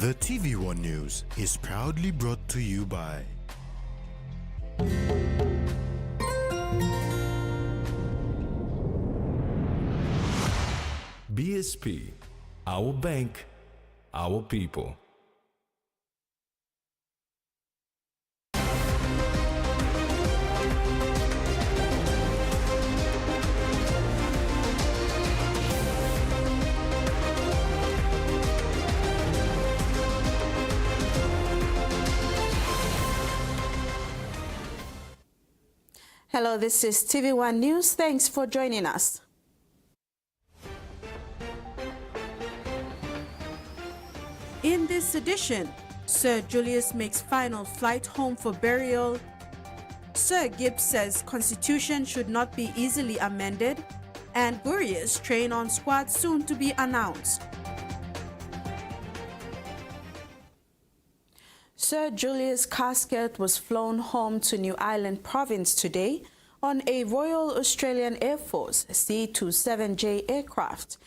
The Tvwan News is proudly brought to you by BSP, our bank, our people. Hello, this is TV1 News. Thanks for joining us. In this edition, Sir Julius makes final flight home for burial. Sir Gibbs says Constitution should not be easily amended. And Guria's train-on squad soon to be announced. Sir Julius' casket was flown home to New Ireland Province today on a Royal Australian Air Force C-27J aircraft.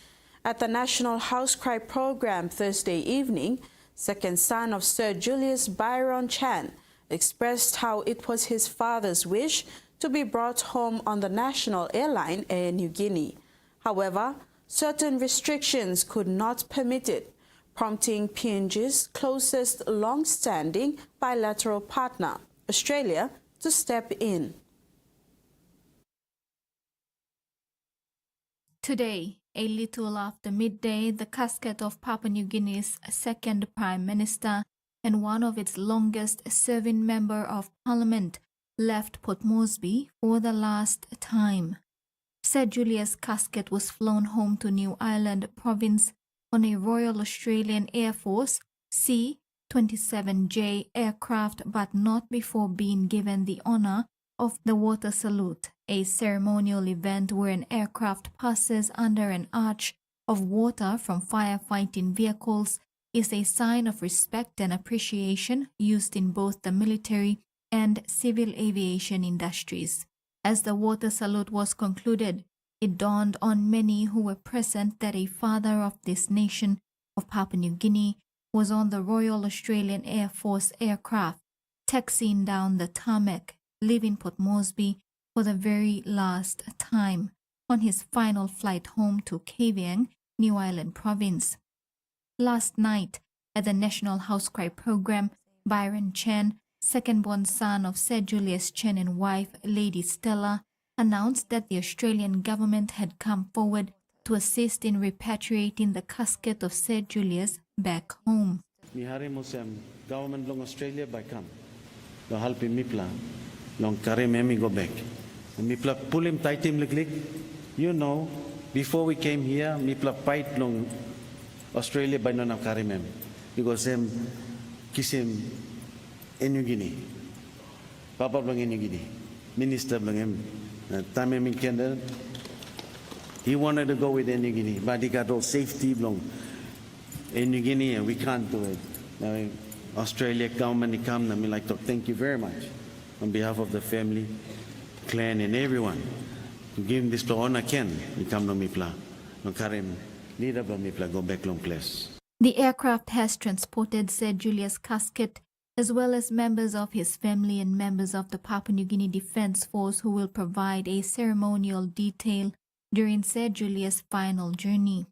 At the National House Cry program Thursday evening, second son of Sir Julius, Byron Chan, expressed how it was his father's wish to be brought home on the national airline Air New Guinea. However, certain restrictions could not permit it, prompting PNG's closest long-standing bilateral partner, Australia, to step in. Today, a little after midday, the casket of Papua New Guinea's second Prime Minister and one of its longest-serving Member of Parliament left Port Moresby for the last time. Sir Julius' casket was flown home to New Ireland Province on a Royal Australian Air Force C-27J aircraft, but not before being given the honour of the water salute, a ceremonial event where an aircraft passes under an arch of water from firefighting vehicles is a sign of respect and appreciation used in both the military and civil aviation industries. As the water salute was concluded, it dawned on many who were present that a father of this nation of Papua New Guinea was on the Royal Australian Air Force aircraft, taxiing down the tarmac, leaving Port Moresby for the very last time on his final flight home to Kavieng, New Ireland Province. Last night, at the National House Cry program, Byron Chen, second-born son of Sir Julius Chen and wife Lady Stella, announced that the Australian government had come forward to assist in repatriating the casket of Sir Julius back home. Mihari Musem, government long Australia by come. Lo halpi mipla, long kare memi go back. Mipla pull him tight him lik. You know, before we came here, mipla fight long Australia by non kare mem. Because him kiss him in New Guinea. Papa long in New Guinea. Minister long him. Time in Canada, he wanted to go with New Guinea, but he got all safety long in New Guinea, and we can't do it. Now, Australia government come, and we like to thank you very much on behalf of the family, clan, and everyone to give him this to honor Ken. We come to Mipla, no Karim, leader of Mipla, go back long place. The aircraft has transported Sir Julius' casket, as well as members of his family and members of the Papua New Guinea Defence Force who will provide a ceremonial detail during Sir Julius' final journey.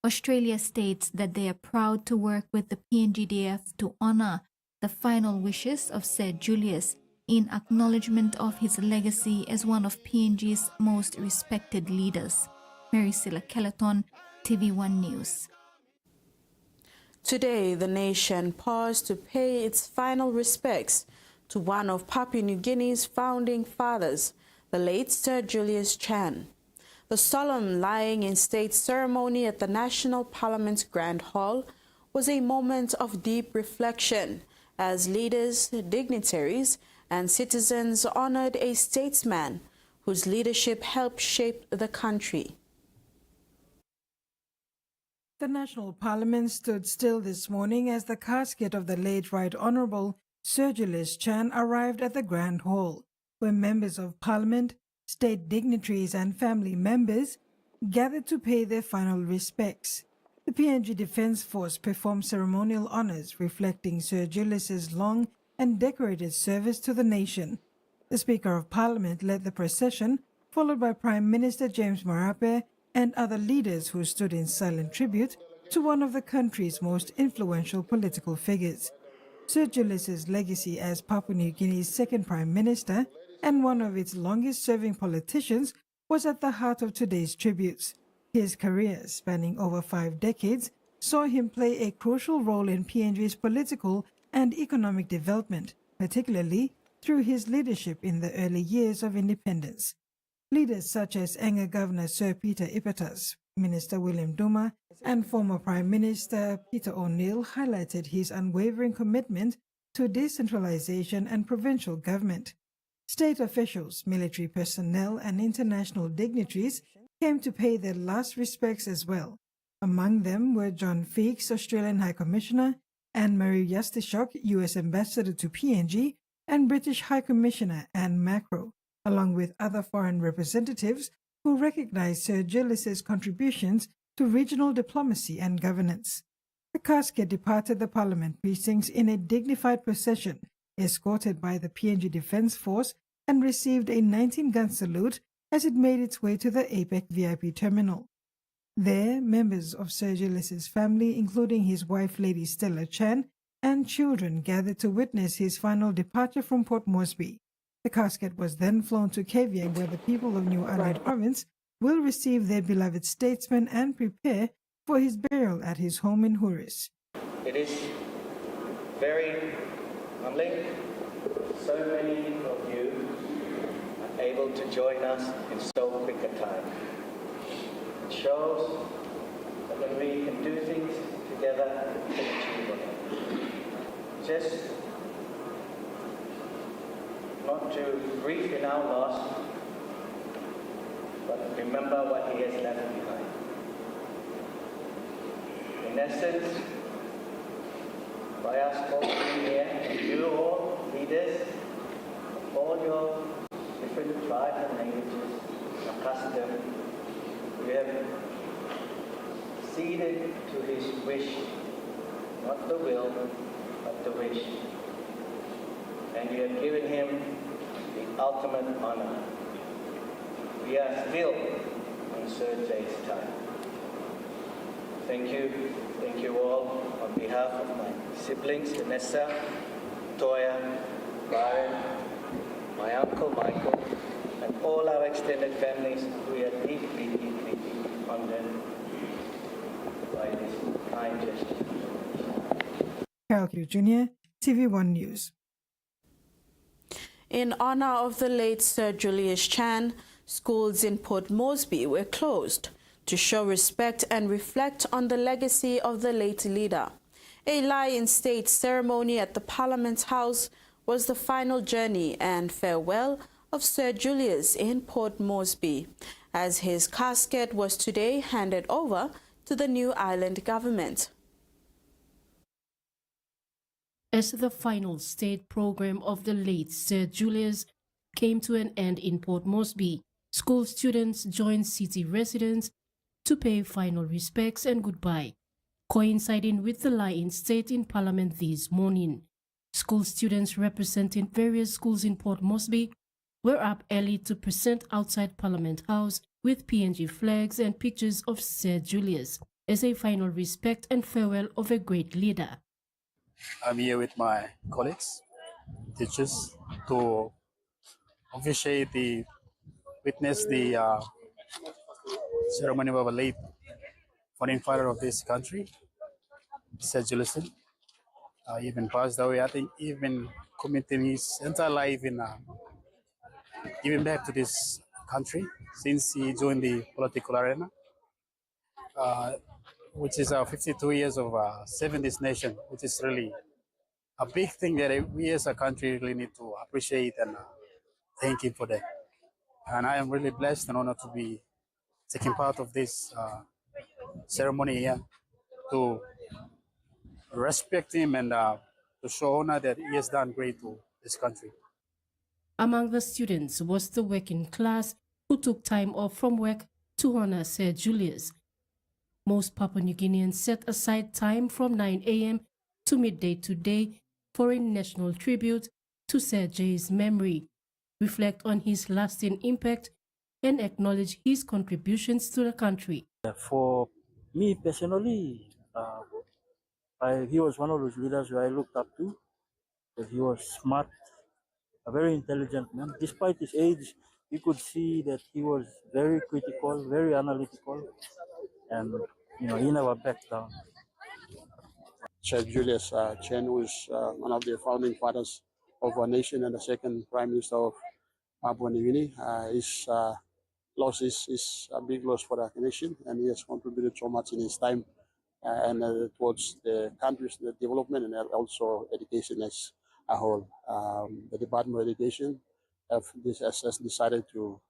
Australia states that they are proud to work with the PNGDF to honour the final wishes of Sir Julius in acknowledgement of his legacy as one of PNG's most respected leaders. Mary Silla Kelleton, TV1 News. Today, the nation paused to pay its final respects to one of Papua New Guinea's founding fathers, the late Sir Julius Chan. The solemn lying-in-state ceremony at the National Parliament's Grand Hall was a moment of deep reflection as leaders, dignitaries, and citizens honored a statesman whose leadership helped shape the country. The National Parliament stood still this morning as the casket of the late Right Honourable Sir Julius Chan arrived at the Grand Hall, where members of Parliament, state dignitaries and family members gathered to pay their final respects. The PNG Defence Force performed ceremonial honours reflecting Sir Julius's long and decorated service to the nation. The Speaker of Parliament led the procession, followed by Prime Minister James Marape and other leaders who stood in silent tribute to one of the country's most influential political figures. Sir Julius's legacy as Papua New Guinea's second Prime Minister and one of its longest-serving politicians was at the heart of today's tributes. His career, spanning over 5 decades, saw him play a crucial role in PNG's political and economic development, particularly through his leadership in the early years of independence. Leaders such as Enga Governor Sir Peter Ipatas, Minister William Duma, and former Prime Minister Peter O'Neill highlighted his unwavering commitment to decentralization and provincial government. State officials, military personnel, and international dignitaries came to pay their last respects as well. Among them were John Feeks, Australian High Commissioner, Anne-Marie Yastishok, U.S. Ambassador to PNG, and British High Commissioner Anne Macro, along with other foreign representatives who recognized Sir Julius's contributions to regional diplomacy and governance. The casket departed the Parliament precincts in a dignified procession, escorted by the PNG Defence Force, and received a 19-gun salute as it made its way to the APEC VIP terminal. There, members of Sir Julius's family, including his wife Lady Stella Chan, and children gathered to witness his final departure from Port Moresby. The casket was then flown to Kavieng, where the people of New Ireland Province will receive their beloved statesman and prepare for his burial at his home in Huris. It is very humbling. So many of you are able to join us in so quick a time. It shows that when we can do things together, we can achieve it. Just not to grieve in our loss, but remember what he has left behind. In essence, by us all being here, and you all, leaders, of all your different tribes and languages and customs, we have ceded to his wish, not the will, but the wish. And you have given him the ultimate honor. We are still on Sir J's time. Thank you all on behalf of my siblings, Vanessa, Toya, Brian, my uncle Michael, and all our extended families. We are deeply, deeply, deeply honored by this kind gesture. Carol Q. Jr., TV1 News. In honor of the late Sir Julius Chan, schools in Port Moresby were closed to show respect and reflect on the legacy of the late leader. A lie-in-state ceremony at the Parliament House was the final journey and farewell of Sir Julius in Port Moresby, as his casket was today handed over to the new island government. As the final state program of the late Sir Julius came to an end in Port Moresby, school students joined city residents to pay final respects and goodbye, coinciding with the lie-in state in Parliament this morning. School students representing various schools in Port Moresby were up early to present outside Parliament House with PNG flags and pictures of Sir Julius as a final respect and farewell of a great leader. I'm here with my colleagues, teachers, to witness the ceremony of our late founding father of this country, Sir Julius. Even passed away. I think even committing his entire life in giving back to this country since he joined the political arena, which is 52 years of serving this nation, which is really a big thing that we as a country really need to appreciate and thank him for that. And I am really blessed and honored to be taking part of this ceremony here to respect him and to show honor that he has done great to this country. Among the students was the working class who took time off from work to honor Sir Julius. Most Papua New Guineans set aside time from 9 a.m. to midday today for a national tribute to Sir J's memory, reflect on his lasting impact, and acknowledge his contributions to the country. For me personally, he was one of those leaders who I looked up to, because he was smart, a very intelligent man. Despite his age, you could see that he was very critical, very analytical, and he never backed down. Sir Julius Chen, who is one of the founding fathers of our nation and the second Prime Minister of Papua New Guinea. His loss is a big loss for the nation, and he has contributed so much in his time and towards the country's development and also education as a whole. The Department of Education has decided to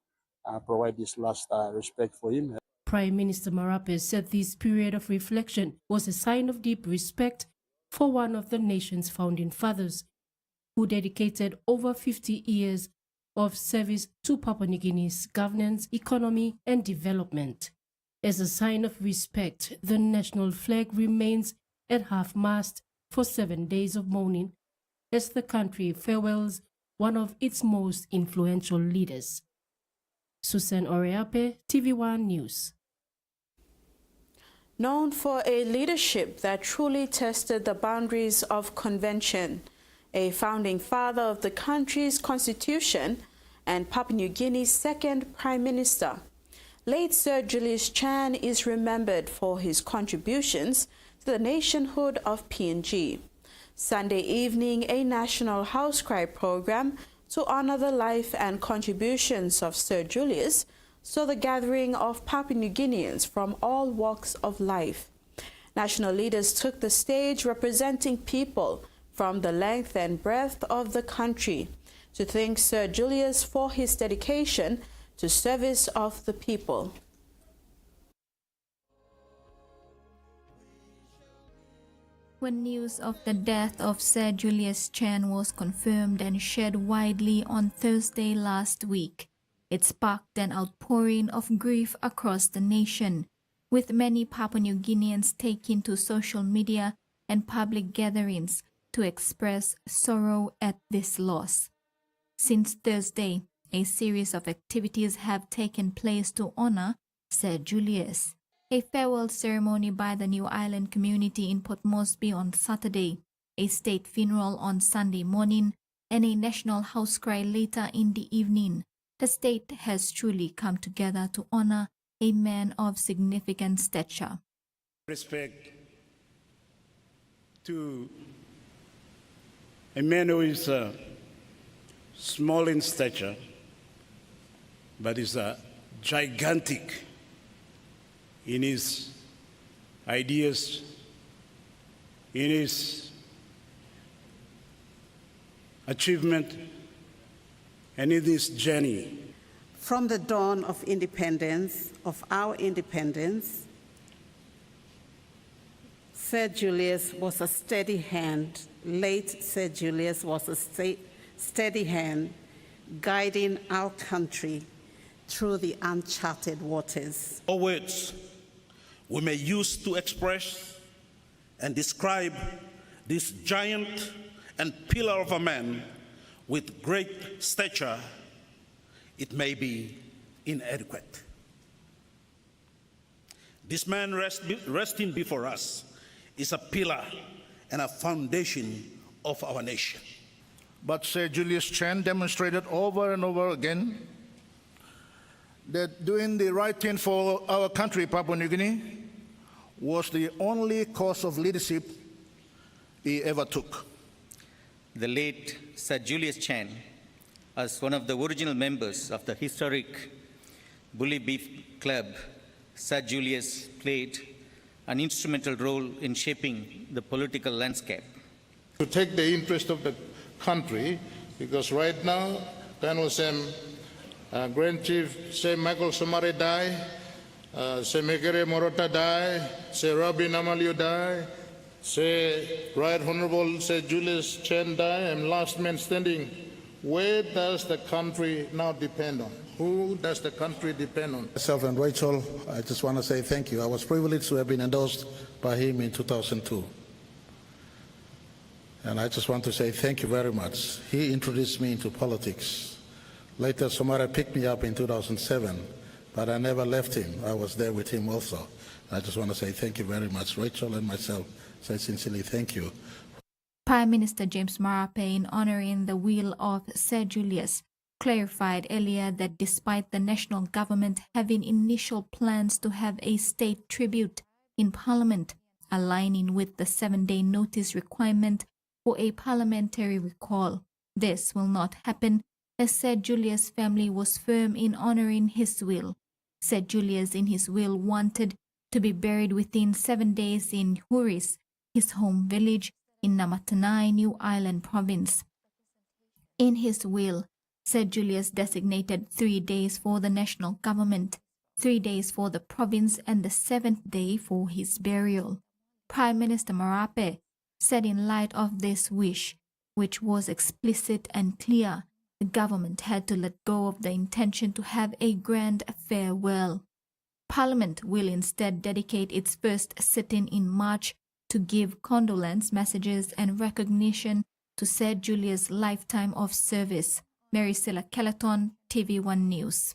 provide this last respect for him. Prime Minister Marape said this period of reflection was a sign of deep respect for one of the nation's founding fathers, who dedicated over 50 years of service to Papua New Guinea's governance, economy, and development. As a sign of respect, the national flag remains at half-mast for 7 days of mourning as the country farewells one of its most influential leaders. Susan Oreape, Tvwan News. Known for a leadership that truly tested the boundaries of convention, a founding father of the country's constitution and Papua New Guinea's second Prime Minister, late Sir Julius Chan is remembered for his contributions to the nationhood of PNG. Sunday evening, a national house cry program to honor the life and contributions of Sir Julius saw the gathering of Papua New Guineans from all walks of life. National leaders took the stage representing people from the length and breadth of the country to thank Sir Julius for his dedication to service of the people. When news of the death of Sir Julius Chen was confirmed and shared widely on Thursday last week, it sparked an outpouring of grief across the nation, with many Papua New Guineans taking to social media and public gatherings to express sorrow at this loss. Since Thursday, a series of activities have taken place to honor Sir Julius. A farewell ceremony by the New Island community in Port Moresby on Saturday, a state funeral on Sunday morning, and a national house cry later in the evening. The state has truly come together to honor a man of significant stature. Respect to a man who is small in stature, but is gigantic in his ideas, in his achievement, and in this journey. From the dawn of independence, of our independence, Sir Julius was a steady hand. Late Sir Julius was a steady hand guiding our country through the uncharted waters. All words we may use to express and describe this giant and pillar of a man with great stature, it may be inadequate. This man resting before us is a pillar and a foundation of our nation. But Sir Julius Chen demonstrated over and over again that doing the right thing for our country, Papua New Guinea, was the only course of leadership he ever took. The late Sir Julius Chen, as one of the original members of the historic Bully Beef Club, Sir Julius played an instrumental role in shaping the political landscape. To take the interest of the country, because right now, Grand Chief Sir Michael Somare die, Sir Megere Morota die, Sir Rugby Namalio die, Sir Right Honorable Sir Julius Chen die, and last man standing. Where does the country now depend on? Who does the country depend on? Myself and Rachel, I just want to say thank you. I was privileged to have been endorsed by him in 2002. And I just want to say thank you very much. He introduced me into politics. Later, Somara picked me up in 2007, but I never left him. I was there with him also. I just want to say thank you very much. Rachel and myself say sincerely thank you. Prime Minister James Marape, in honoring the will of Sir Julius, clarified earlier that despite the national government having initial plans to have a state tribute in Parliament, aligning with the 7-day notice requirement for a parliamentary recall, this will not happen, as Sir Julius' family was firm in honoring his will. Sir Julius in his will wanted to be buried within 7 days in Huris, his home village in Namatanai, New Ireland province. In his will, Sir Julius designated 3 days for the national government, 3 days for the province, and the 7th day for his burial. Prime Minister Marape said in light of this wish, which was explicit and clear, the government had to let go of the intention to have a grand farewell. Parliament will instead dedicate its first sitting in March to give condolence messages and recognition to Sir Julius' lifetime of service. Mary Silla Kelleton, TV1 News.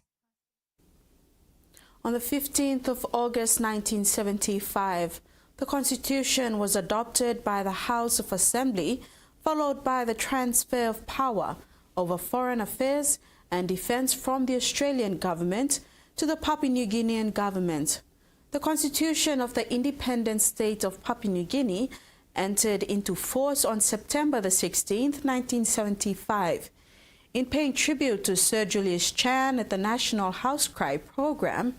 On the 15th of August 1975, the Constitution was adopted by the House of Assembly, followed by the transfer of power over foreign affairs and defense from the Australian government to the Papua New Guinean government. The Constitution of the independent state of Papua New Guinea entered into force on September the 16th, 1975. In paying tribute to Sir Julius Chan at the National House Cry program,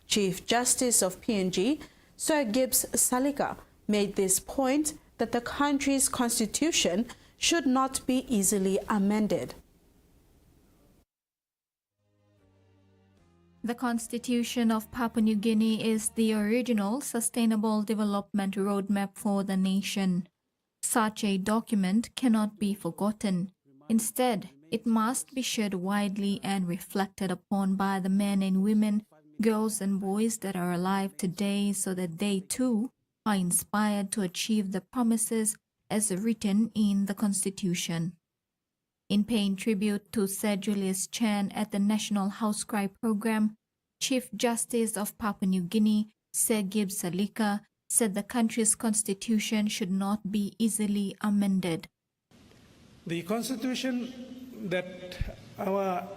Chief Justice of PNG, Sir Gibbs Salika, made this point that the country's constitution should not be easily amended. The Constitution of Papua New Guinea is the original Sustainable Development Roadmap for the nation. Such a document cannot be forgotten. Instead, it must be shared widely and reflected upon by the men and women, girls and boys that are alive today, so that they too are inspired to achieve the promises as written in the Constitution. In paying tribute to Sir Julius Chan at the National House Cry program, Chief Justice of Papua New Guinea, Sir Gibbs Salika, said the country's constitution should not be easily amended. The Constitution that our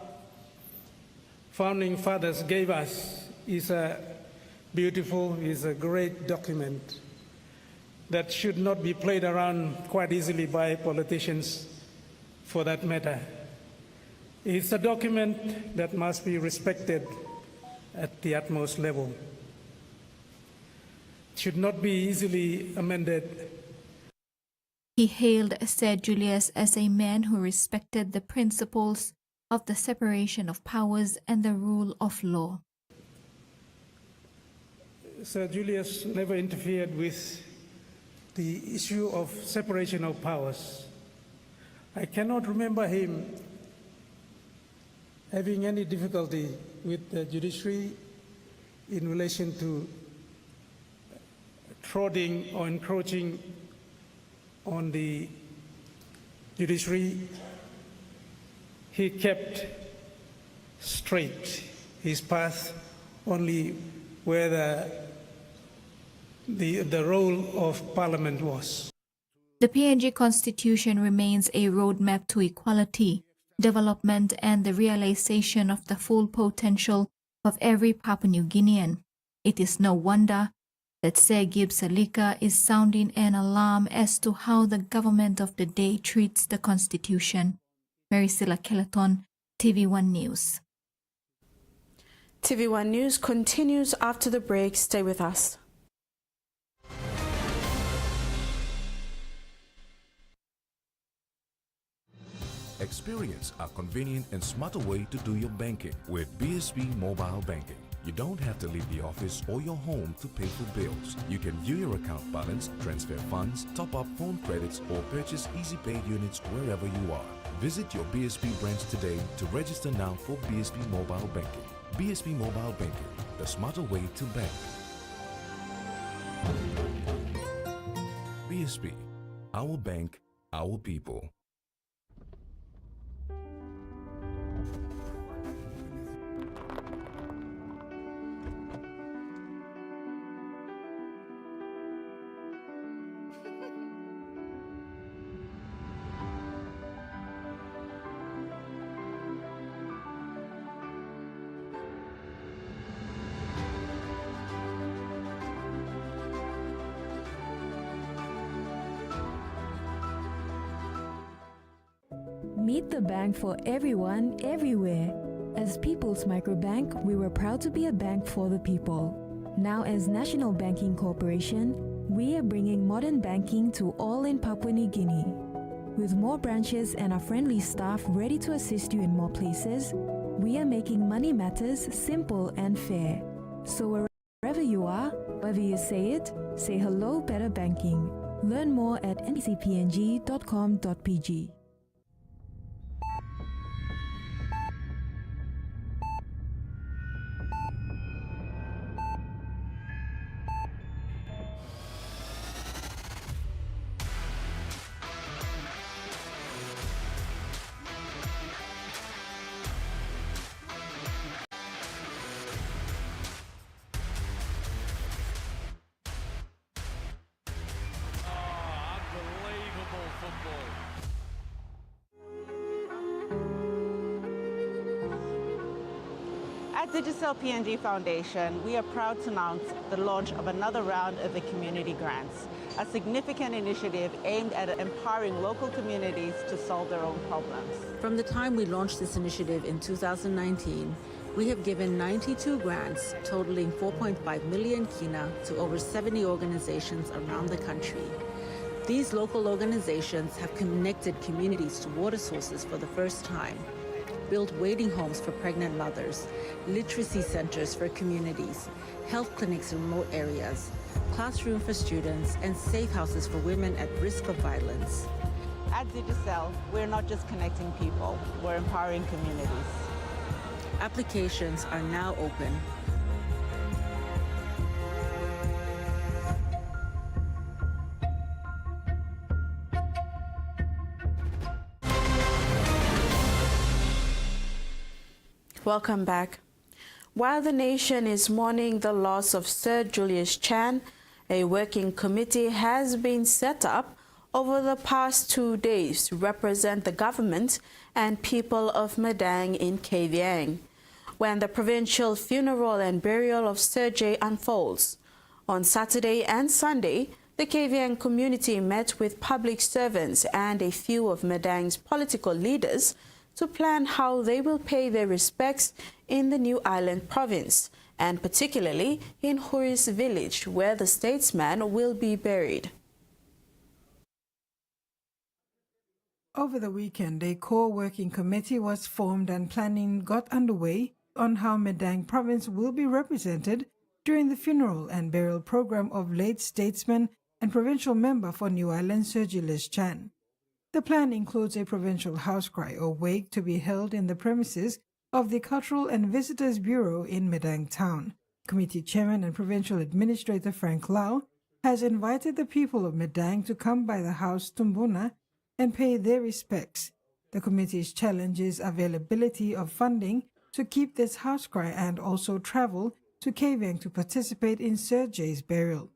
founding fathers gave us is a great document that should not be played around quite easily by politicians, for that matter. It's a document that must be respected at the utmost level. It should not be easily amended. He hailed Sir Julius as a man who respected the principles of the separation of powers and the rule of law. Sir Julius never interfered with the issue of separation of powers. I cannot remember him having any difficulty with the judiciary in relation to trodding or encroaching on the judiciary. He kept straight his path only where the role of Parliament was. The PNG Constitution remains a roadmap to equality, development, and the realization of the full potential of every Papua New Guinean. It is no wonder that Sir Gibbs Salika is sounding an alarm as to how the government of the day treats the Constitution. Mary Silla Kelleton, TV1 News. TV1 News continues after the break. Stay with us. Experience a convenient and smarter way to do your banking with BSB Mobile Banking. You don't have to leave the office or your home to pay for bills. You can view your account balance, transfer funds, top up phone credits, or purchase easy paid units wherever you are. Visit your BSP branch today to register now for BSP Mobile Banking. BSP Mobile Banking, the smarter way to bank. BSP, our bank, our people. Meet the bank for everyone, everywhere. As People's Microbank, we were proud to be a bank for the people. Now as National Banking Corporation, we are bringing modern banking to all in Papua New Guinea. With more branches and a friendly staff ready to assist you in more places, we are making money matters simple and fair. So wherever you are, whether you say it, say hello better banking. Learn more at nbcpng.com.pg. At Digicel PNG Foundation, we are proud to announce the launch of another round of the Community Grants, a significant initiative aimed at empowering local communities to solve their own problems. From the time we launched this initiative in 2019, we have given 92 grants totaling 4.5 million kina to over 70 organizations around the country. These local organizations have connected communities to water sources for the first time, built waiting homes for pregnant mothers, literacy centers for communities, health clinics in remote areas, classrooms for students, and safe houses for women at risk of violence. At Digicel, we're not just connecting people, we're empowering communities. Applications are now open. Welcome back. While the nation is mourning the loss of Sir Julius Chan, a working committee has been set up over the past 2 days to represent the government and people of Madang in Tvwan, when the provincial funeral and burial of Sir J unfolds. On Saturday and Sunday, the Tvwan community met with public servants and a few of Madang's political leaders to plan how they will pay their respects in the new island province, and particularly in Huris village, where the statesman will be buried. Over the weekend, a core working committee was formed and planning got underway on how Madang province will be represented during the funeral and burial program of late statesman and provincial member for New Island Sir Julius Chan. The plan includes a provincial house cry or wake to be held in the premises of the Cultural and Visitors Bureau in Madang town. Committee Chairman and Provincial Administrator Frank Lau has invited the people of Madang to come by the house Tumbuna and pay their respects. The committee's challenge is availability of funding to keep this house cry and also travel to Tvwan to participate in Sir J's burial.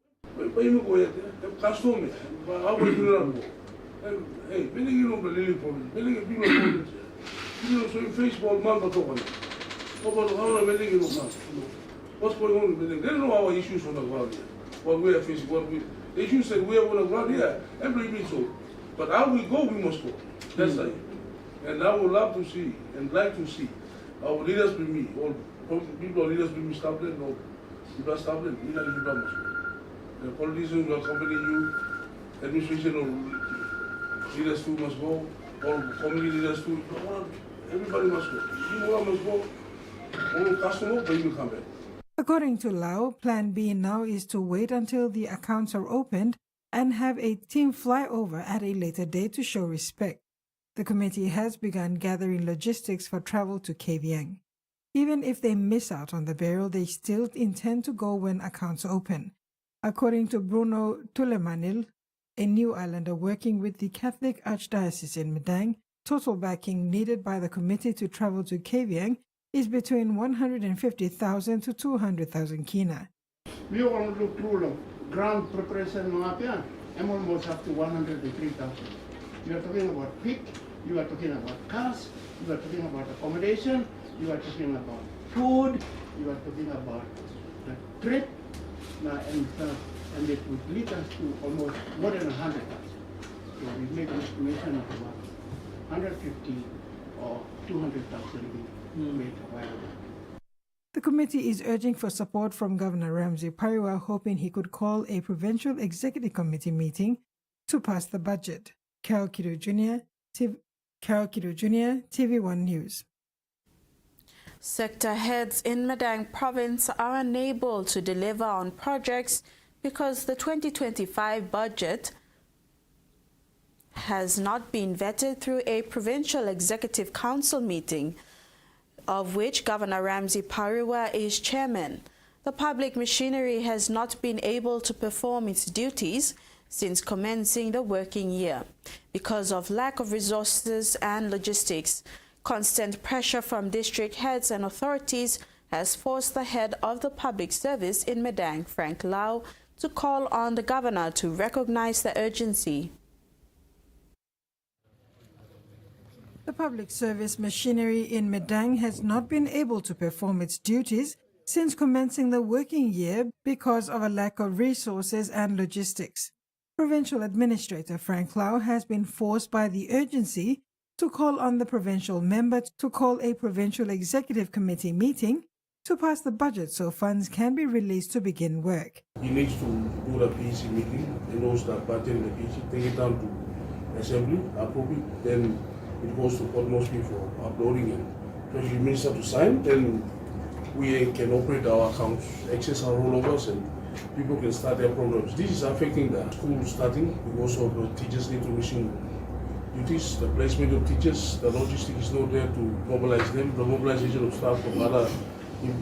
Hey, you know the lily problem. You know, so Facebook, man, what's going on with them? They don't know our issues on the ground here. What we are facing, what we issues said we are on the ground here. Everybody so. But how we go, we must go. That's right. And I would love to see and like to see our leaders with me, all people leaders with me stop them, no, people stop them, we must go. The politicians will accompany you, administration or leaders too must go, all community leaders too. Everybody must go. You must go. All customer, then you come back. According to Lau, Plan B now is to wait until the accounts are opened and have a team fly over at a later date to show respect. the committee has begun gathering logistics for travel to KVN. Even if they miss out on the burial, they still intend to go when accounts open. According to Bruno Tulemanil, a New Islander working with the Catholic Archdiocese in Madang, total backing needed by the committee to travel to KVN is between 150,000 to 200,000 kina. We want to look through ground preparation, almost up to 103,000. You are talking about pig, you are talking about cars, you are talking about accommodation, you are talking about food, you are talking about the trip, and it would lead us to almost more than 100,000. So we make an estimation of about 150 or 200,000 made available. The committee is urging for support from Governor Ramsey Pariwa, hoping he could call a provincial executive committee meeting to pass the budget. Carol Kido Jr., TV1 News. Sector heads in Madang province are unable to deliver on projects because the 2025 budget has not been vetted through a provincial executive council meeting, of which Governor Ramsey Pariwa is chairman. The public machinery has not been able to perform its duties since commencing the working year because of lack of resources and logistics. Constant pressure from district heads and authorities has forced the head of the public service in Madang, Frank Lau, to call on the governor to recognize the urgency. The public service machinery in Madang has not been able to perform its duties since commencing the working year because of a lack of resources and logistics. Provincial Administrator Frank Lau has been forced by the urgency to call on the provincial member to call a provincial executive committee meeting to pass the budget so funds can be released to begin work. He needs to do the PC meeting, he knows the budget in the PC, take it down to assembly, approve it, then it goes to Port Moresby for uploading it. Treasury Minister to sign, then we can operate our accounts, access our rollovers, and people can start their programs. This is affecting the school starting because of the teachers need to resume duties, the placement of teachers, the logistics is not there to mobilize them, the mobilization of staff from other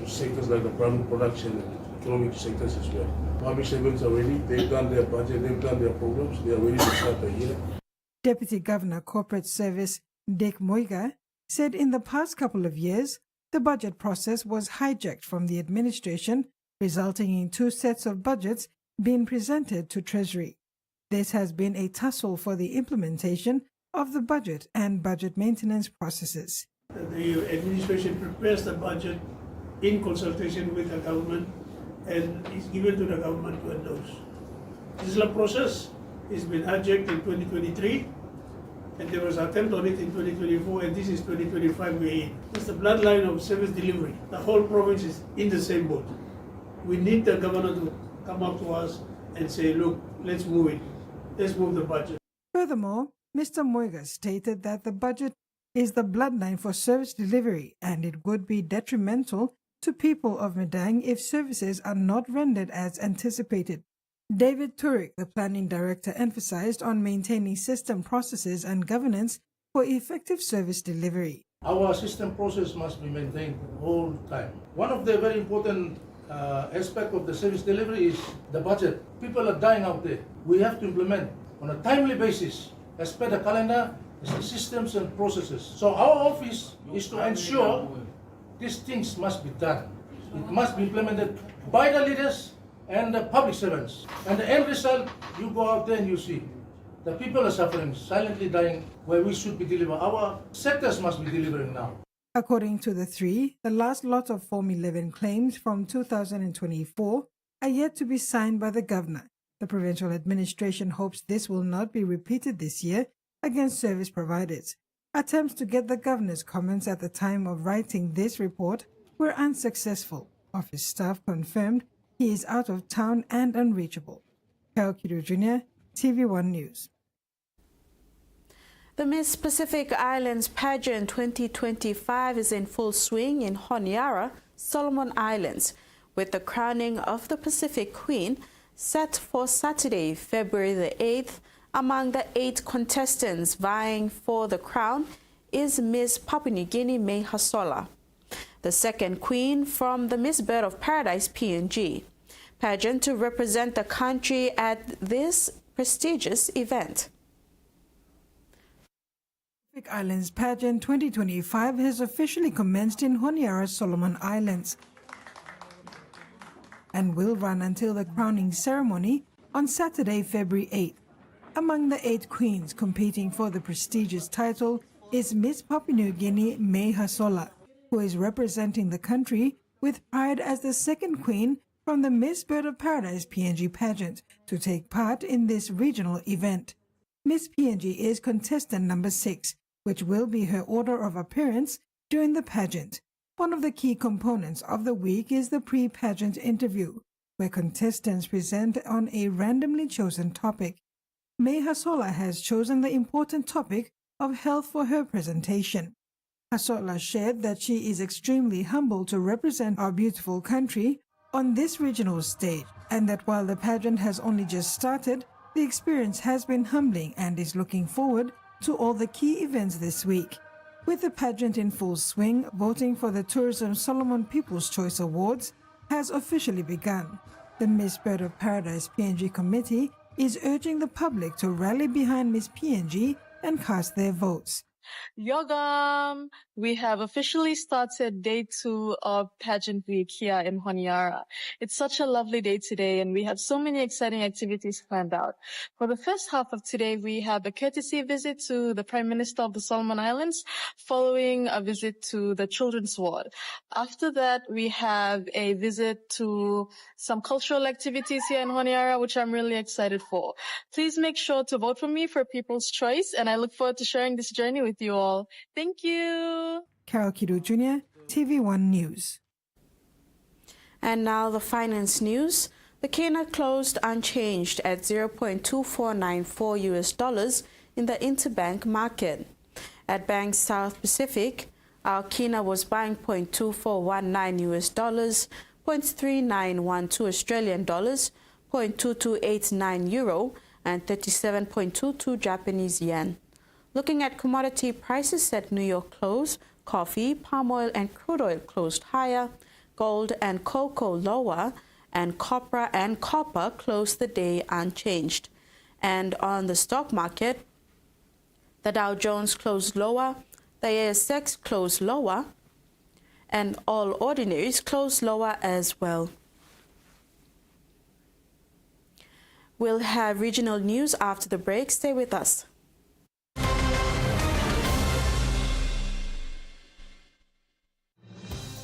sectors like the primary production and economic sectors as well. Public servants are ready, they've done their budget, they've done their programs, they are ready to start the year. Deputy Governor Corporate Service Dick Moiga said in the past couple of years, the budget process was hijacked from the administration, resulting in 2 sets of budgets being presented to Treasury. This has been a tussle for the implementation of the budget and budget maintenance processes. The administration prepares the budget in consultation with the government and is given to the government to endorse. This is a process. It's been hijacked in 2023 and there was an attempt on it in 2024 and this is 2025 we're in. It's the bloodline of service delivery. The whole province is in the same boat. We need the governor to come up to us and say, look, let's move it. Let's move the budget. Furthermore, Mr. Moiga stated that the budget is the bloodline for service delivery and it would be detrimental to people of Madang if services are not rendered as anticipated. David Turek, the planning director, emphasized on maintaining system processes and governance for effective service delivery. Our system process must be maintained all the time. One of the very important aspect of the service delivery is the budget. People are dying out there. We have to implement on a timely basis, as per the calendar, the systems and processes. So our office is to ensure these things must be done. It must be implemented by the leaders and the public servants. And the end result, you go out there and you see the people are suffering, silently dying, where we should be delivering. Our sectors must be delivering now. According to the three, the last lot of Form 11 claims from 2024 are yet to be signed by the governor. The provincial administration hopes this will not be repeated this year against service providers. Attempts to get the governor's comments at the time of writing this report were unsuccessful. Office staff confirmed he is out of town and unreachable. Carol Kido Jr., TV1 News. The Miss Pacific Islands pageant 2025 is in full swing in Honiara, Solomon Islands, with the crowning of the Pacific Queen set for Saturday, February the 8th Among the 8 contestants vying for the crown is Miss Papua New Guinea May Hasola, the second queen from the Miss Bird of Paradise PNG pageant to represent the country at this prestigious event. Pacific Islands Pageant 2025 has officially commenced in Honiara, Solomon Islands, and will run until the crowning ceremony on Saturday, February 8th. Among the 8 queens competing for the prestigious title is Miss Papua New Guinea May Hasola, who is representing the country with pride as the second queen from the Miss Bird of Paradise PNG pageant to take part in this regional event. Miss PNG is contestant number 6, which will be her order of appearance during the pageant. One of the key components of the week is the pre-pageant interview, where contestants present on a randomly chosen topic. May Hasola has chosen the important topic of health for her presentation. Hasola shared that she is extremely humbled to represent our beautiful country on this regional stage, and that while the pageant has only just started, the experience has been humbling and is looking forward to all the key events this week. With the pageant in full swing, voting for the Tourism Solomon People's Choice Awards has officially begun. The Miss Bird of Paradise PNG committee is urging the public to rally behind Miss PNG and cast their votes. Yogam! We have officially started day 2 of pageant week here in Honiara. It's such a lovely day today and we have so many exciting activities planned out. For the first half of today, we have a courtesy visit to the Prime Minister of the Solomon Islands, following a visit to the Children's Ward. After that, we have a visit to some cultural activities here in Honiara, which I'm really excited for. Please make sure to vote for me for People's Choice, and I look forward to sharing this journey with you all. Thank you. Carol Kido Jr., TV1 News. And now the finance news. The kina closed unchanged at $0.2494 US in the interbank market. At Bank South Pacific, our kina was buying $0.2419 US, $0.3912 Australian dollars, $0.2289 euro, and 37.22 Japanese yen. Looking at commodity prices at New York close, coffee, palm oil, and crude oil closed higher, gold and cocoa lower, and copper closed the day unchanged. And on the stock market, the Dow Jones closed lower, the ASX closed lower, and all ordinaries closed lower as well. We'll have regional news after the break. Stay with us.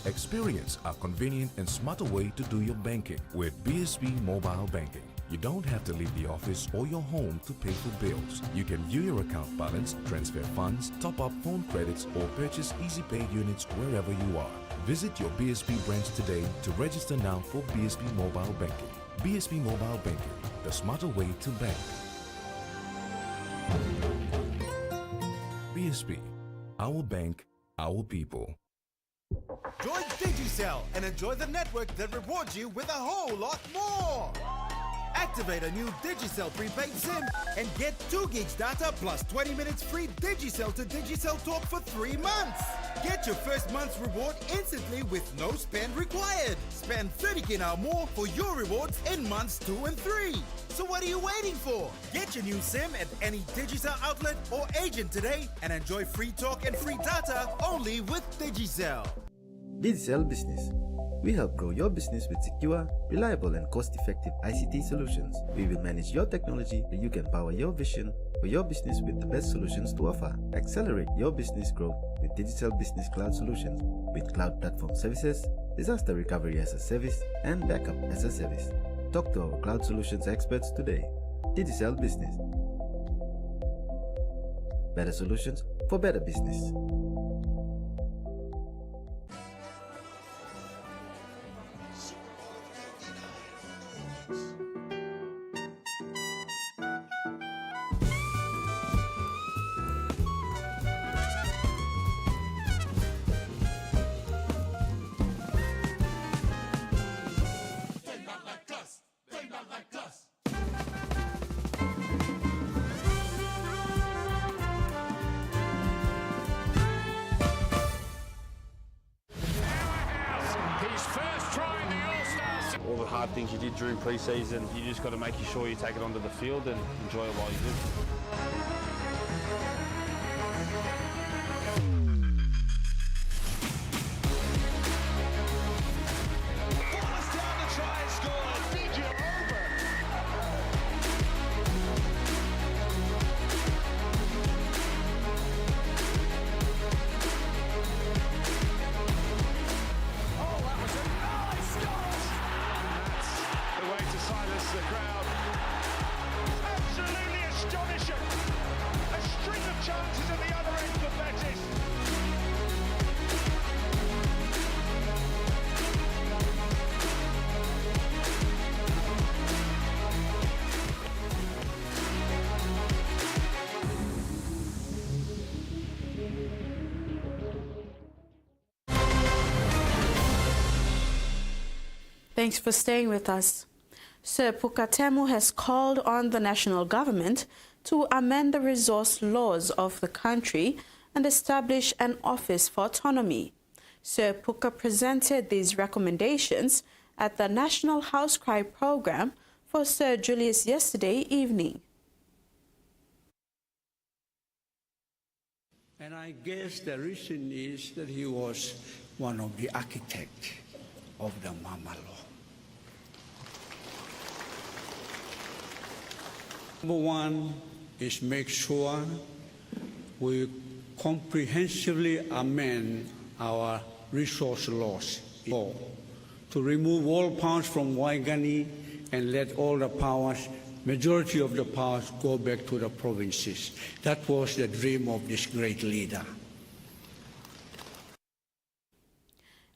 Experience a convenient and smarter way to do your banking with BSB Mobile Banking. You don't have to leave the office or your home to pay for bills. You can view your account balance, transfer funds, top up phone credits, or purchase Easy Pay units wherever you are. Visit your BSB branch today to register now for BSB Mobile Banking. BSB Mobile Banking, the smarter way to bank. BSB, our bank, our people. Join Digicel and enjoy the network that rewards you with a whole lot more. Activate a new Digicel prepaid SIM and get 2 gigs data plus 20 minutes free Digicel to Digicel talk for 3 months. Get your first month's reward instantly with no spend required. Spend 30 kina or more for your rewards in months 2 and 3. So what are you waiting for? Get your new SIM at any Digicel outlet or agent today and enjoy free talk and free data only with Digicel. Digicel Business. We help grow your business with secure, reliable, and cost-effective ICT solutions. We will manage your technology so you can power your vision for your business with the best solutions to offer. Accelerate your business growth with Digicel Business Cloud Solutions with cloud platform services, disaster recovery as a service, and backup as a service. Talk to our cloud solutions experts today. Digicel Business. Better solutions for better business. hard things you did during pre-season, you just got to make sure you take it onto the field and enjoy it while you do. Thanks for staying with us. Sir Pukatemu has called on the national government to amend the resource laws of the country and establish an office for autonomy. Sir Puka presented these recommendations at the National House Cry program for Sir Julius yesterday evening. And I guess the reason is that he was one of the architects of the Mama Law. Number one is make sure we comprehensively amend our resource laws to remove all powers from Waigani and let all the powers, majority of the powers, go back to the provinces. That was the dream of this great leader.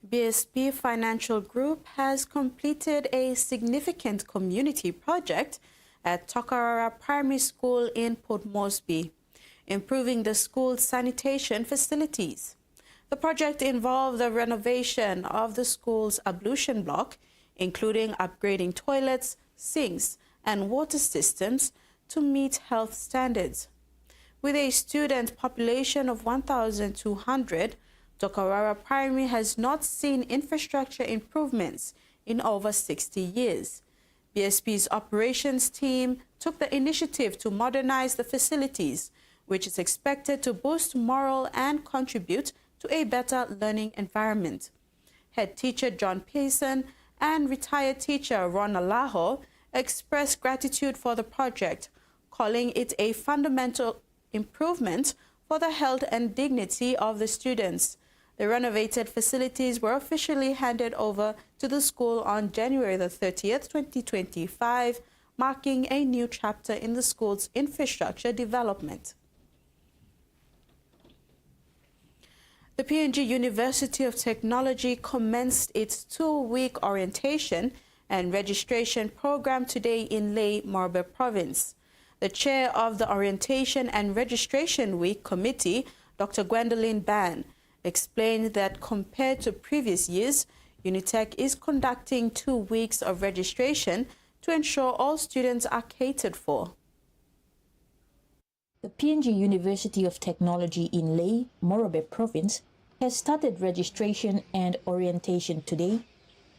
BSP Financial Group has completed a significant community project at Tokarara Primary School in Port Moresby, improving the school's sanitation facilities. The project involved the renovation of the school's ablution block, including upgrading toilets, sinks, and water systems to meet health standards. With a student population of 1,200, Tokarara Primary has not seen infrastructure improvements in over 60 years. BSP's operations team took the initiative to modernize the facilities, which is expected to boost morale and contribute to a better learning environment. Head teacher John Payson and retired teacher Ron Alaho expressed gratitude for the project, calling it a fundamental improvement for the health and dignity of the students. The renovated facilities were officially handed over to the school on January the 30th, 2025, marking a new chapter in the school's infrastructure development. The PNG University of Technology commenced its 2-week orientation and registration program today in Lae, Morobe Province. The chair of the Orientation and Registration Week Committee, Dr. Gwendolyn Ban, explained that compared to previous years, Unitech is conducting 2 weeks of registration to ensure all students are catered for. The PNG University of Technology in Lae, Morobe Province, has started registration and orientation today,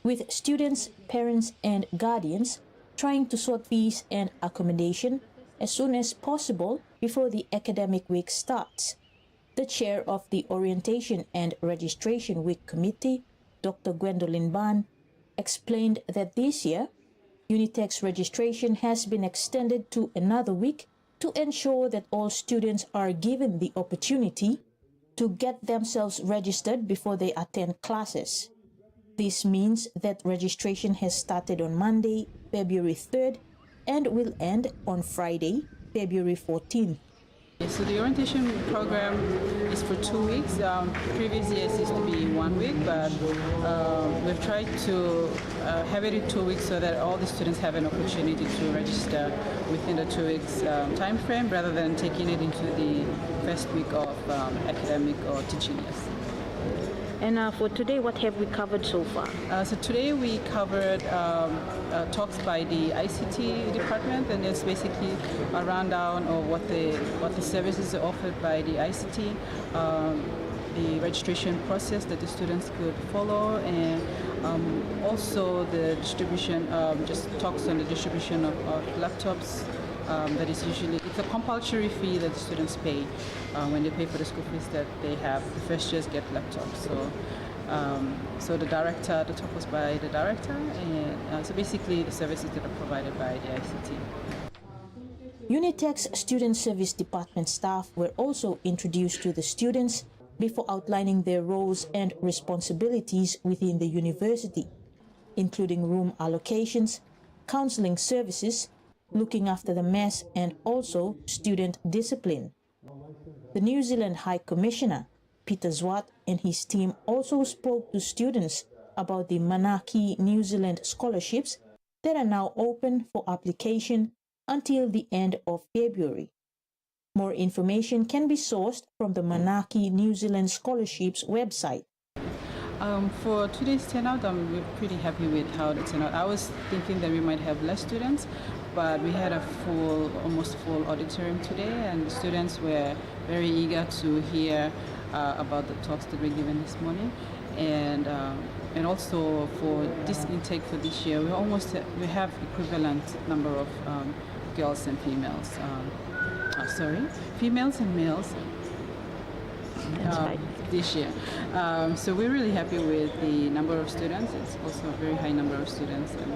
with students, parents, and guardians trying to sort fees and accommodation as soon as possible before the academic week starts. The chair of the Orientation and Registration Week Committee, Dr. Gwendolyn Ban, explained that this year, Unitech's registration has been extended to another week to ensure that all students are given the opportunity to get themselves registered before they attend classes. This means that registration has started on Monday, February 3rd, and will end on Friday, February 14th. So the orientation program is for 2 weeks. Previous years used to be 1 week, but we've tried to have it in 2 weeks so that all the students have an opportunity to register within the 2 weeks time frame rather than taking it into the first week of academic or teaching years. And for today, what have we covered so far? So today we covered talks by the ICT department, and it's basically a rundown of what the services are offered by the ICT. the registration process that the students could follow, and also the distribution, just talks on the distribution of laptops. That is usually, it's a compulsory fee that the students pay when they pay for the school fees that they have. The first years get laptops. So the director, the talk was by the director, and so basically the services that are provided by the ICT. Unitech's Student Service Department staff were also introduced to the students before outlining their roles and responsibilities within the university, including room allocations, counseling services, looking after the mess, and also student discipline. The New Zealand High Commissioner, Peter Zwart, and his team also spoke to students about the Manaki New Zealand scholarships that are now open for application until the end of February. More information can be sourced from the Manaki New Zealand Scholarships website. For today's turnout, we're pretty happy with how the turnout. I was thinking that we might have less students, but we had a almost full auditorium today, and the students were very eager to hear about the talks that were given this morning, and also for this intake for this year, we have equivalent number of girls and females. Females and males. This year. So we're really happy with the number of students. It's also a very high number of students, and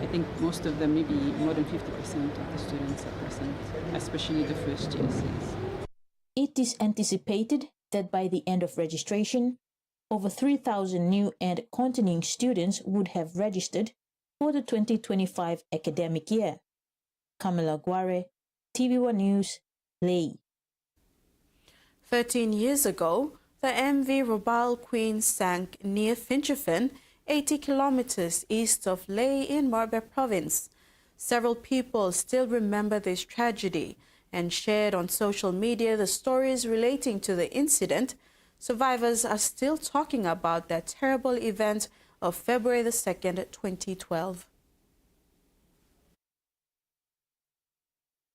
I think most of them, maybe more than 50% of the students are present, especially the first year. It is anticipated that by the end of registration, over 3,000 new and continuing students would have registered for the 2025 academic year. Kamala Guare, Tvwan News, Lae. 13 years ago, the MV Rubal Queen sank near Finchefin, 80 kilometers east of Lae in Morobe Province. Several people still remember this tragedy and shared on social media the stories relating to the incident. Survivors are still talking about that terrible event of February the 2nd, 2012.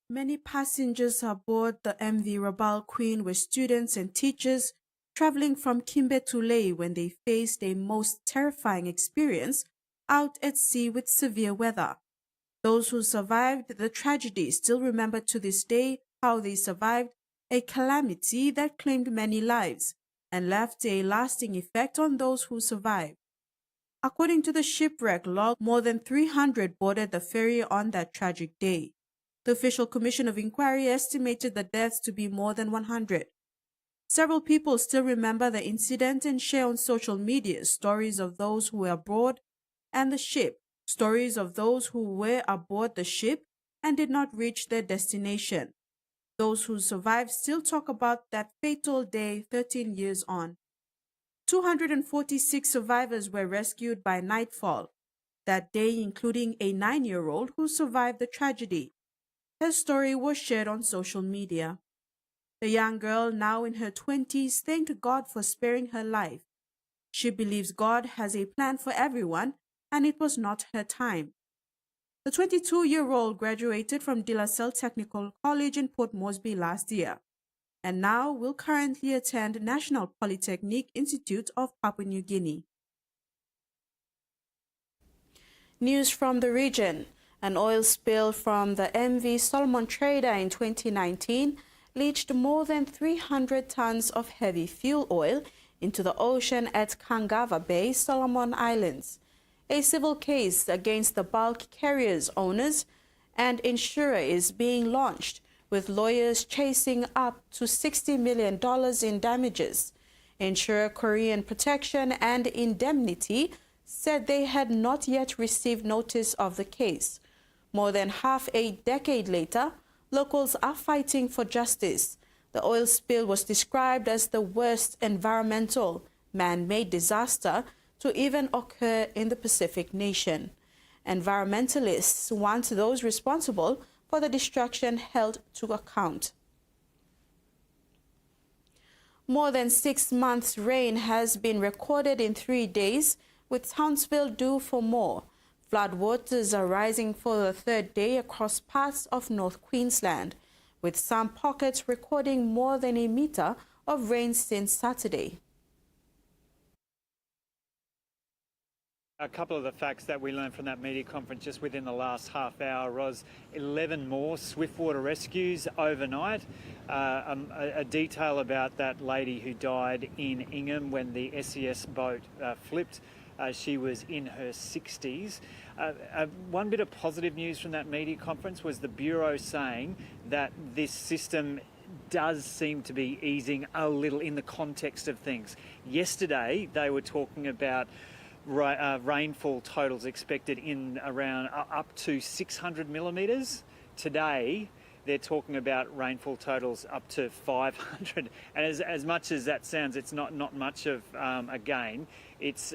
Many passengers aboard the MV Rubal Queen were students and teachers traveling from Kimbe to Lae when they faced a most terrifying experience out at sea with severe weather. Those who survived the tragedy still remember to this day how they survived a calamity that claimed many lives and left a lasting effect on those who survived. According to the shipwreck log, more than 300 boarded the ferry on that tragic day. The official commission of inquiry estimated the deaths to be more than 100. Several people still remember the incident and share on social media stories of those who were aboard and the ship, stories of those who were aboard the ship and did not reach their destination. Those who survived still talk about that fatal day 13 years on. 246 survivors were rescued by nightfall that day, including a 9-year-old who survived the tragedy. Her story was shared on social media. The young girl, now in her 20s, thanked God for sparing her life. She believes God has a plan for everyone, and it was not her time. The 22-year-old graduated from De La Salle Technical College in Port Moresby last year, and now will currently attend National Polytechnic Institute of Papua New Guinea. News from the region. An oil spill from the MV Solomon Trader in 2019 leached more than 300 tons of heavy fuel oil into the ocean at Kangava Bay, Solomon Islands. A civil case against the bulk carrier's owners and insurer is being launched, with lawyers chasing up to $60 million in damages. Insurer Korean Protection and Indemnity said they had not yet received notice of the case. More than half a decade later, locals are fighting for justice. The oil spill was described as the worst environmental man-made disaster to even occur in the Pacific nation. Environmentalists want those responsible for the destruction held to account. More than 6 months' rain has been recorded in 3 days, with Townsville due for more. Floodwaters are rising for the third day across parts of North Queensland, with some pockets recording more than a meter of rain since Saturday. A couple of the facts that we learned from that media conference just within the last half hour was 11 more swiftwater rescues overnight. A detail about that lady who died in Ingham when the SES boat flipped. She was in her 60s. One bit of positive news from that media conference was the Bureau saying that this system does seem to be easing a little in the context of things. Yesterday, they were talking about rainfall totals expected in around up to 600 millimetres. Today, they're talking about rainfall totals up to 500. And as much as that sounds, it's not much of a gain. It's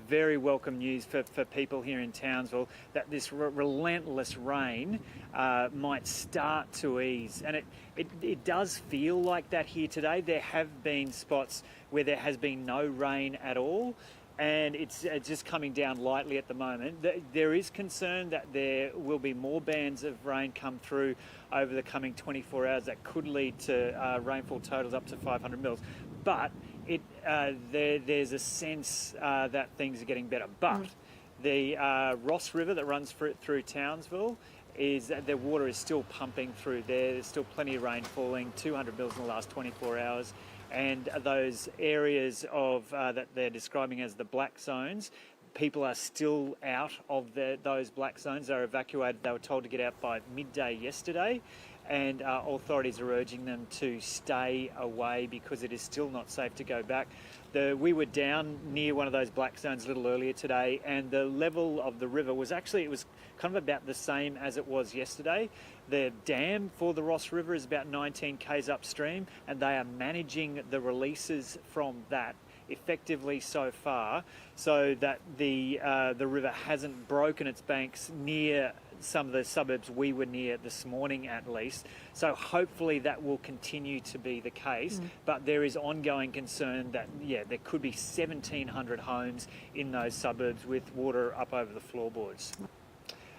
very welcome news for people here in Townsville that this relentless rain might start to ease. And it does feel like that here today. There have been spots where there has been no rain at all, and it's just coming down lightly at the moment. There is concern that there will be more bands of rain come through over the coming 24 hours that could lead to rainfall totals up to 500 mils. But there's a sense that things are getting better. But the Ross River that runs through Townsville, the water is still pumping through there. There's still plenty of rain falling, 200 mils in the last 24 hours. And those areas of that they're describing as the black zones, people are still out of those black zones. They're evacuated. They were told to get out by midday yesterday, and authorities are urging them to stay away because it is still not safe to go back. We were down near one of those black zones a little earlier today, and the level of the river was actually, it was kind of about the same as it was yesterday. The dam for the Ross River is about 19 k's upstream, and they are managing the releases from that effectively so far, so that the river hasn't broken its banks near some of the suburbs we were near this morning at least. So hopefully that will continue to be the case. But there is ongoing concern that, there could be 1,700 homes in those suburbs with water up over the floorboards.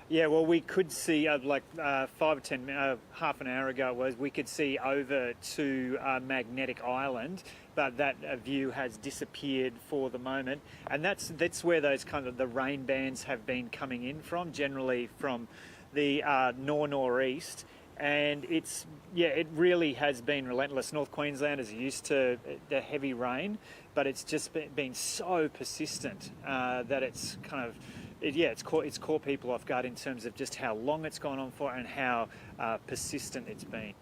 Yeah, well, we could see, 5 or 10 minutes, half an hour ago it was, we could see over to Magnetic Island, but that view has disappeared for the moment. And that's where those kind of the rain bands have been coming in from, generally from the northeast. And it really has been relentless. North Queensland is used to the heavy rain, but it's just been so persistent that it's kind of, it's caught people off guard in terms of just how long it's gone on for and how persistent it's been.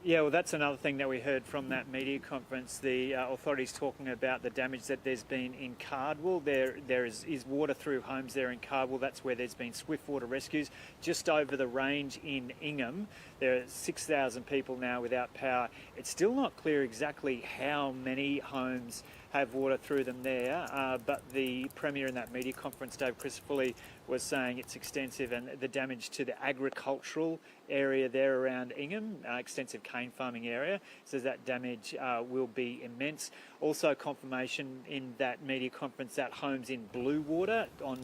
Yeah, well, that's another thing that we heard from that media conference. The authorities talking about the damage that there's been in Cardwell. There is water through homes there in Cardwell. That's where there's been swiftwater rescues. Just over the range in Ingham, there are 6,000 people now without power. It's still not clear exactly how many homes have water through them there, but the Premier in that media conference, Dave Christopherly, was saying it's extensive, and the damage to the agricultural area there around Ingham, extensive cane farming area, says that damage will be immense. Also confirmation in that media conference that homes in Bluewater on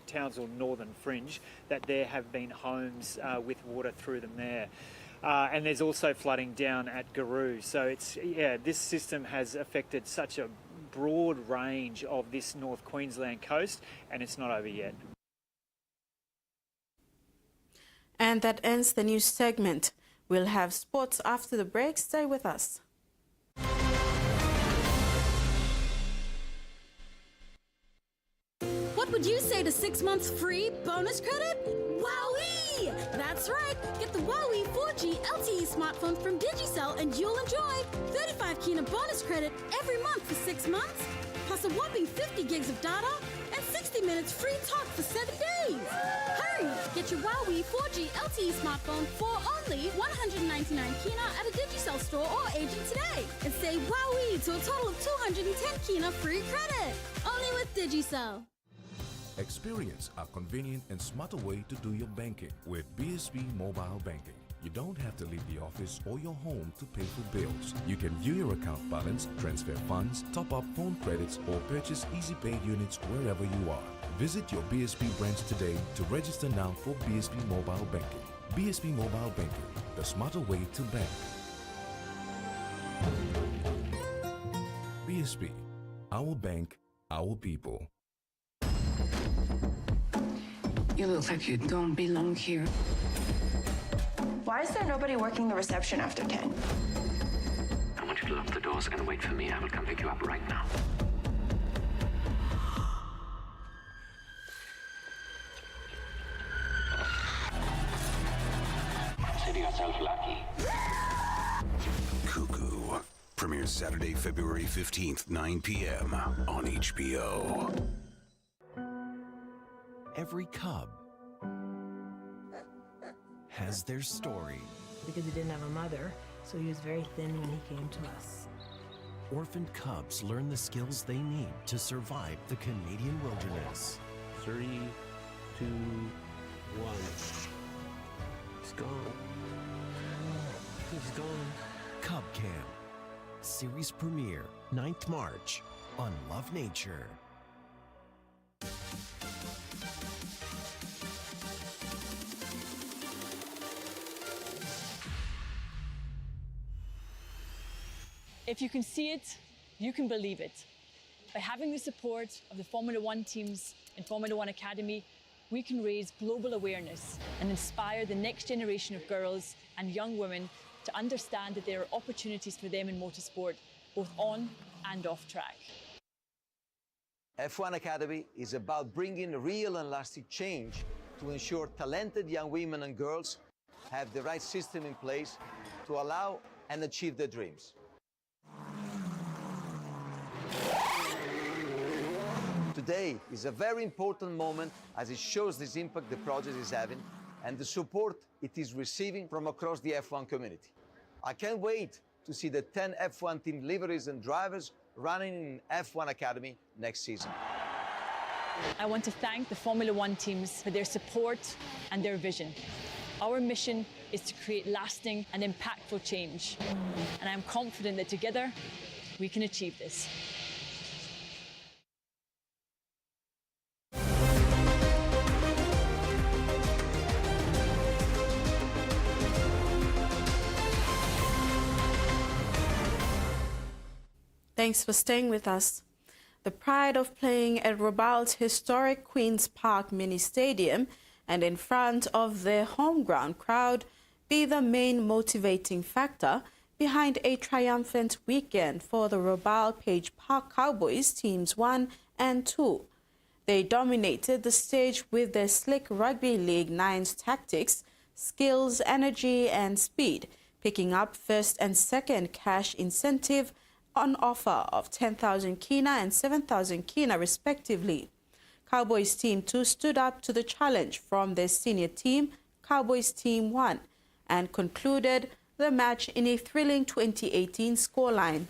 Townsville Northern Fringe, that there have been homes with water through them there. And there's also flooding down at Garoo. So this system has affected such a broad range of this North Queensland coast, and it's not over yet. And that ends the news segment. We'll have sports after the break. Stay with us. What would you say to 6 months free bonus credit? Wowee! That's right. Get the Wowee 4G LTE smartphone from Digicel and you'll enjoy 35 Kina bonus credit every month for 6 months, plus a whopping 50 gigs of data and 60 minutes free talk for 7 days. Hurry! Get your Wowee 4G LTE smartphone for only 199 Kina at a Digicel store or agent today, and say Wowee to a total of 210 Kina free credit. Only with Digicel. Experience a convenient and smarter way to do your banking with BSB Mobile Banking. You don't have to leave the office or your home to pay for bills. You can view your account balance, transfer funds, top up phone credits, or purchase Easy Pay units wherever you are. Visit your BSB branch today to register now for BSB Mobile Banking. BSB Mobile Banking, the smarter way to bank. BSB, our bank, our people. You look like you don't belong here. Why is there nobody working the reception after 10? I want you to lock the doors and wait for me. I will come pick you up right now. Consider yourself lucky. Cuckoo premieres Saturday, February 15th, 9 p.m. on HBO. Every cub has their story. Because he didn't have a mother, so he was very thin when he came to us. Orphaned cubs learn the skills they need to survive the Canadian wilderness. 3, 2, 1. He's gone. He's gone. Cub Camp. Series premiere, 9th March on Love Nature. If you can see it, you can believe it. By having the support of the Formula One teams and Formula One Academy, we can raise global awareness and inspire the next generation of girls and young women to understand that there are opportunities for them in motorsport, both on and off track. F1 Academy is about bringing real and lasting change to ensure talented young women and girls have the right system in place to allow and achieve their dreams. Today is a very important moment as it shows this impact the project is having and the support it is receiving from across the F1 community. I can't wait to see the 10 F1 team liveries and drivers running in F1 Academy next season. I want to thank the Formula One teams for their support and their vision. Our mission is to create lasting and impactful change, and I'm confident that together we can achieve this. Thanks for staying with us. The pride of playing at Rabault's historic Queen's Park mini stadium and in front of their home ground crowd be the main motivating factor behind a triumphant weekend for the Rabaul Page Park Cowboys teams 1 and 2. They dominated the stage with their slick Rugby League 9's tactics, skills, energy and speed, picking up first and second cash incentive on offer of 10,000 kina and 7,000 kina respectively. Cowboys Team 2 stood up to the challenge from their senior team, Cowboys Team 1, and concluded the match in a thrilling 2018 scoreline.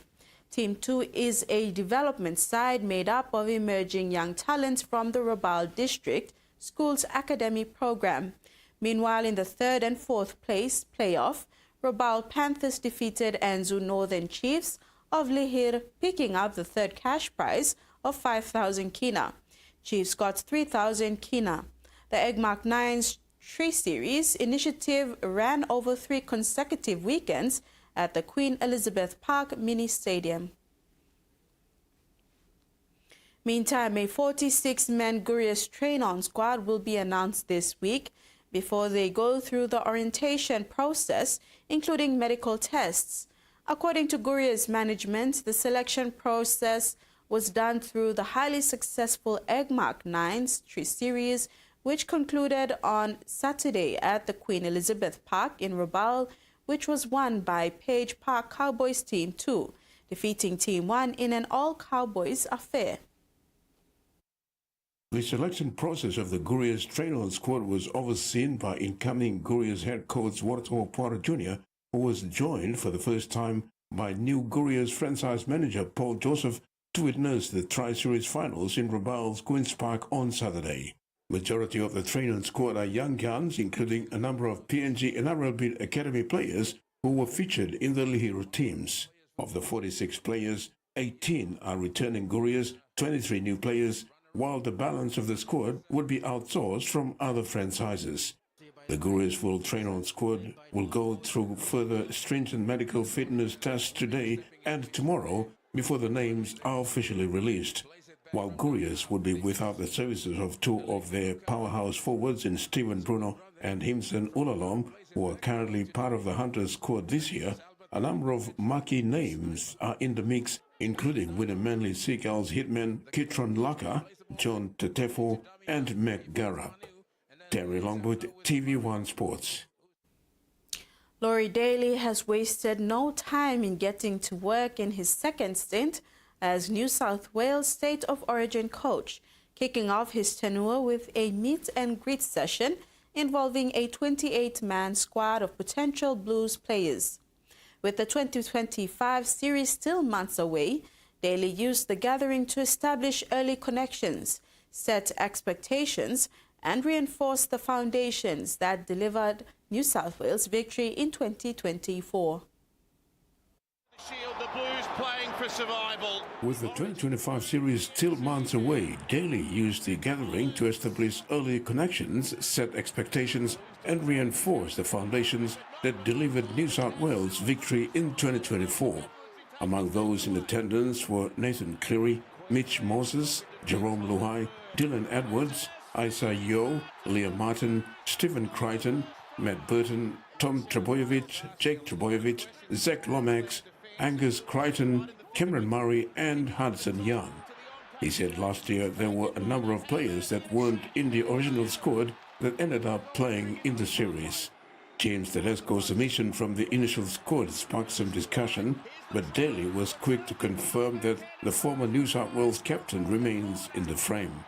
Team 2 is a development side made up of emerging young talents from the Rabaul District Schools Academy program. Meanwhile, in the third and fourth place playoff, Rabaul Panthers defeated Anzu Northern Chiefs of Lihir, picking up the third cash prize of 5,000 kina. Chiefs got 3,000 kina. The Eggmark 9's Tree Series initiative ran over 3 consecutive weekends at the Queen Elizabeth Park mini stadium. Meantime, a 46-man Gurius train-on squad will be announced this week before they go through the orientation process, including medical tests. According to Guria's management, the selection process was done through the highly successful Eggmark 9's Tree Series, which concluded on Saturday at the Queen Elizabeth Park in Rabaul, which was won by Page Park Cowboys Team 2, defeating Team 1 in an all-Cowboys affair. The selection process of the Gurias train-on squad was overseen by incoming Gurias head coach Warto Potter Jr., who was joined for the first time by new Gurias franchise manager Paul Joseph to witness the Tri-Series finals in Rabaul's Queen's Park on Saturday. Majority of the train-on squad are young guns, including a number of PNG and RLB Academy players who were featured in the Lihiro teams. Of the 46 players, 18 are returning Gurias, 23 new players, while the balance of the squad would be outsourced from other franchises. The Gurias full train-on squad will go through further stringent medical fitness tests today and tomorrow before the names are officially released. While Gurias would be without the services of two of their powerhouse forwards in Stephen Bruno and Himson Ulalom, who are currently part of the Hunters squad this year, a number of marquee names are in the mix, including winner Manly Seagulls hitmen Kitron Laka, John Tetefo, and Mac Garrap. Terry Longwood, TV1 Sports. Laurie Daly has wasted no time in getting to work in his second stint as New South Wales State of Origin coach, kicking off his tenure with a meet and greet session involving a 28-man squad of potential Blues players. With the 2025 series still months away, Daly used the gathering to establish early connections, set expectations, and reinforce the foundations that delivered New South Wales victory in 2024. The Blues playing for survival. With the 2025 series still months away, Daly used the gathering to establish early connections, set expectations, and reinforce the foundations that delivered New South Wales victory in 2024. Among those in attendance were Nathan Cleary, Mitch Moses, Jerome Luhai, Dylan Edwards, Isa Yeo, Leah Martin, Stephen Crichton, Matt Burton, Tom Trebojevic, Jake Trebojevic, Zach Lomax, Angus Crichton, Cameron Murray, and Hudson Young. He said last year there were a number of players that weren't in the original squad that ended up playing in the series. James Tedesco's omission from the initial squad sparked some discussion, but Daly was quick to confirm that the former New South Wales captain remains in the frame.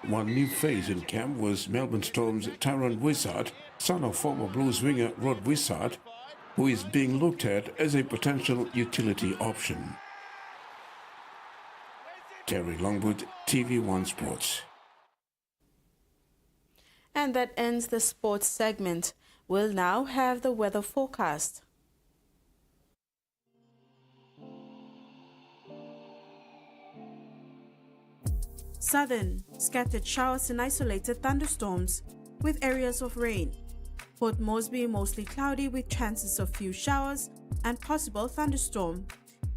One new face in camp was Melbourne Storm's Tyrone Wishart, son of former Blues winger Rod Wishart, who is being looked at as a potential utility option. Terry Longwood, TV1 Sports. And that ends the sports segment. We'll now have the weather forecast. Southern, scattered showers and isolated thunderstorms with areas of rain. Port Moresby, mostly cloudy with chances of few showers and possible thunderstorm.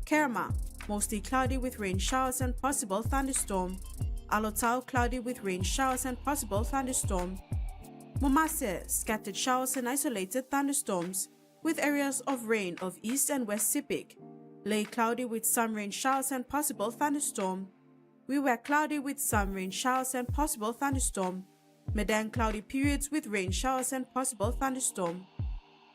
Kerma, mostly cloudy with rain showers and possible thunderstorm. Alotau, cloudy with rain showers and possible thunderstorm. Momase, scattered showers and isolated thunderstorms with areas of rain of east and west Sepik. Lay, cloudy with some rain showers and possible thunderstorm. We were cloudy with some rain showers and possible thunderstorm. Madang, cloudy periods with rain showers and possible thunderstorm.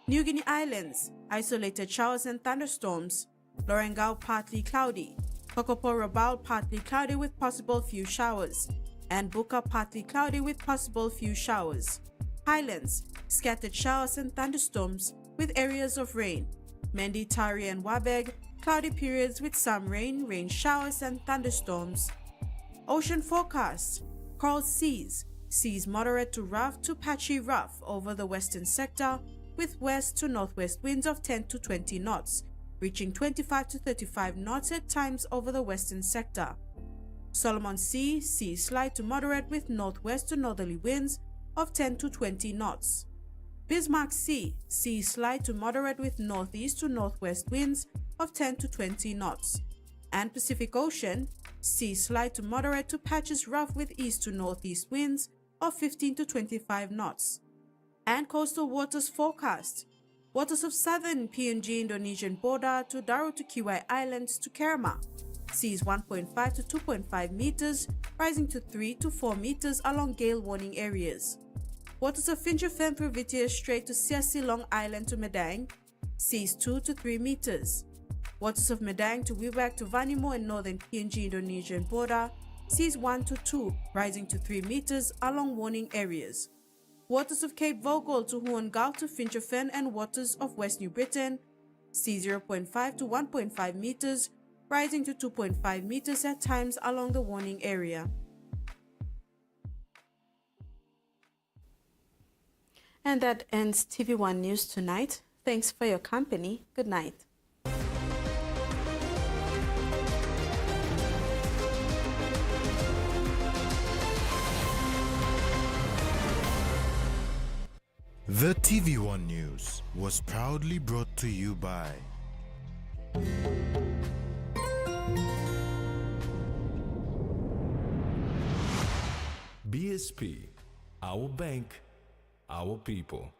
New Guinea Islands, isolated showers and thunderstorms. Lorengau, partly cloudy. Kokopo Rabaul, partly cloudy with possible few showers. And Buka, partly cloudy with possible few showers. Highlands, scattered showers and thunderstorms with areas of rain. Mendi, Tari and Wabeg, cloudy periods with some rain, rain showers and thunderstorms. Ocean forecast, coral seas. Seas moderate to rough to patchy rough over the western sector with west to northwest winds of 10 to 20 knots, reaching 25 to 35 knots at times over the western sector. Solomon Sea, seas slight to moderate with northwest to northerly winds of 10 to 20 knots. Bismarck Sea, seas slight to moderate with northeast to northwest winds of 10 to 20 knots. And Pacific Ocean, seas slight to moderate to patches rough with east to northeast winds of 15 to 25 knots. And coastal waters forecast. Waters of southern PNG Indonesian border to Daru to Kiwai Islands to Kerma. Seas 1.5 to 2.5 meters, rising to 3 to 4 meters along gale warning areas. Waters of Fingerfen through Vitia Strait to Siasi Long Island to Madang. Seas 2 to 3 meters. Waters of Madang to Wewak to Vanimo and northern PNG Indonesian border. Seas 1 to 2, rising to 3 meters along warning areas. Waters of Cape Vogel to Huongau to Fincherfen and waters of West New Britain. Sea 0.5 to 1.5 meters, rising to 2.5 meters at times along the warning area. And that ends TV1 News tonight. Thanks for your company. Good night. The TV1 News was proudly brought to you by BSP, our bank, our people.